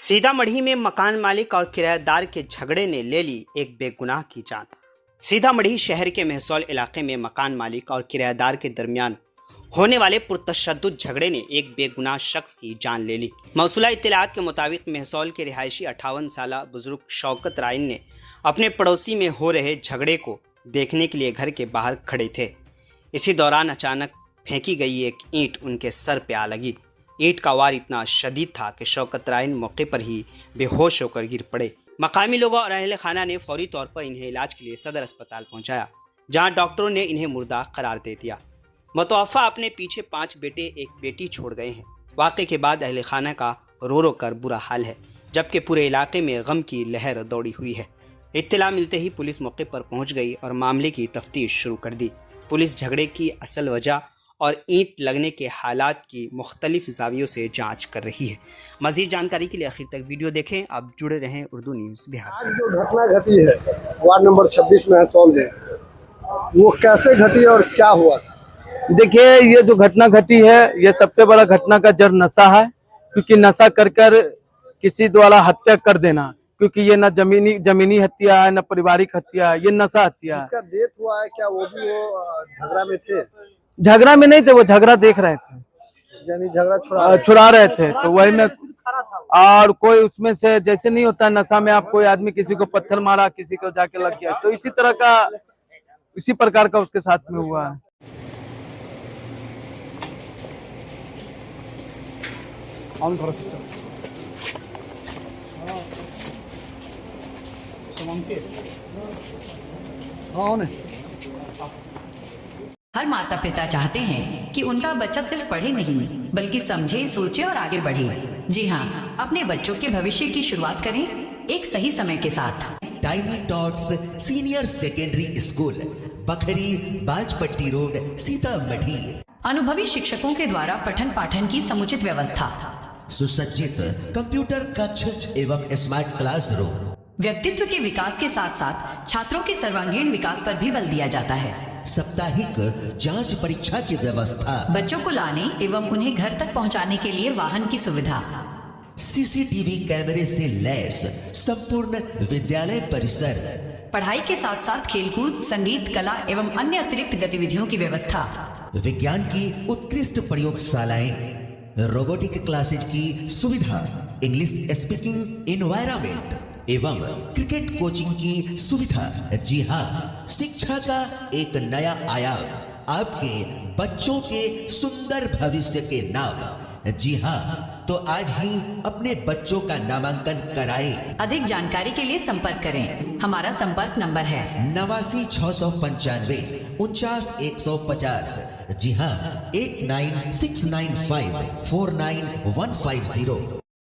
सीतामढ़ी में मकान मालिक और किराएदार के झगड़े ने ले ली एक बेगुनाह की जान। सीतामढ़ी शहर के मेहसौल इलाके में मकान मालिक और किराएदार के दरमियान होने वाले पुरतशद्दुद झगड़े ने एक बेगुनाह शख्स की जान ले ली। मौसूला इत्तलात के मुताबिक मेहसौल के रिहायशी 58 साल बुजुर्ग शौकत राइन ने अपने पड़ोसी में हो रहे झगड़े को देखने के लिए घर के बाहर खड़े थे। इसी दौरान अचानक फेंकी गई एक ईंट उनके सर पे आ लगी। ईंट का वार इतना शदीद था कि शौकत राइन मौके पर ही बेहोश होकर गिर पड़े। मकामी लोगों और अहले खाना ने फौरी तौर पर इन्हें इलाज के लिए सदर अस्पताल पहुंचाया, जहां डॉक्टरों ने इन्हें मुर्दा करार दे दिया। मुतवफ़ा अपने पीछे 5 बेटे एक बेटी छोड़ गए हैं। वाक़े के बाद अहले खाना का रो रो कर बुरा हाल है, जबकि पूरे इलाके में गम की लहर दौड़ी हुई है। इत्तला मिलते ही पुलिस मौके पर पहुंच गई और मामले की तफ्तीश शुरू कर दी। पुलिस झगड़े की असल वजह और ईंट लगने के हालात की मुख्तलिफ जावियों से जांच कर रही है। मज़ीद जानकारी के लिए आखिर तक वीडियो देखें। आप जुड़े रहें उर्दू न्यूज़ बिहार से। जो घटना घटी है वार्ड नंबर 26 में मेहसौल में, वो कैसे घटी और क्या हुआ? देखिए, ये जो घटना घटी है, ये सबसे बड़ा घटना का जड़ नशा है। क्योंकि नशा कर किसी द्वारा हत्या कर देना, क्योंकि ये न जमीनी हत्या है, न पारिवारिक हत्या है, ये नशा हत्या है। इसका डेथ हुआ है क्या? वो भी झगड़ा में थे? झगड़ा में नहीं थे, वो झगड़ा देख रहे थे, यानी झगड़ा छुड़ा रहे थे। तो वही में और कोई उसमें से जैसे नहीं होता नशा में, आप कोई आदमी किसी को पत्थर मारा, किसी को जाके लग गया, तो इसी प्रकार का उसके साथ में हुआ है। हर माता पिता चाहते हैं कि उनका बच्चा सिर्फ पढ़े नहीं बल्कि समझे, सोचे और आगे बढ़े। जी हाँ, अपने बच्चों के भविष्य की शुरुआत करें एक सही समय के साथ। Tiny tots senior secondary school, Bakhri, Bajpatti road, Sitamarhi. अनुभवी शिक्षकों के द्वारा पठन पाठन की समुचित व्यवस्था, सुसज्जित कंप्यूटर कक्ष एवं स्मार्ट क्लासरूम। व्यक्तित्व के विकास के साथ साथ छात्रों के सर्वांगीण विकास पर भी बल दिया जाता है। साप्ताहिक जांच परीक्षा की व्यवस्था, बच्चों को लाने एवं उन्हें घर तक पहुंचाने के लिए वाहन की सुविधा, सीसीटीवी कैमरे से लैस संपूर्ण विद्यालय परिसर, पढ़ाई के साथ साथ खेलकूद, संगीत, कला एवं अन्य अतिरिक्त गतिविधियों की व्यवस्था, विज्ञान की उत्कृष्ट प्रयोगशालाएं, रोबोटिक क्लासेज की सुविधा, इंग्लिश स्पीकिंग एनवायरनमेंट एवं क्रिकेट कोचिंग की सुविधा। जी हाँ, शिक्षा का एक नया आयाम आपके बच्चों के सुंदर भविष्य के नाम। जी हाँ, तो आज ही अपने बच्चों का नामांकन कराएं। अधिक जानकारी के लिए संपर्क करें। हमारा संपर्क नंबर है 89 695 49 150। जी हाँ, 89 695 49150।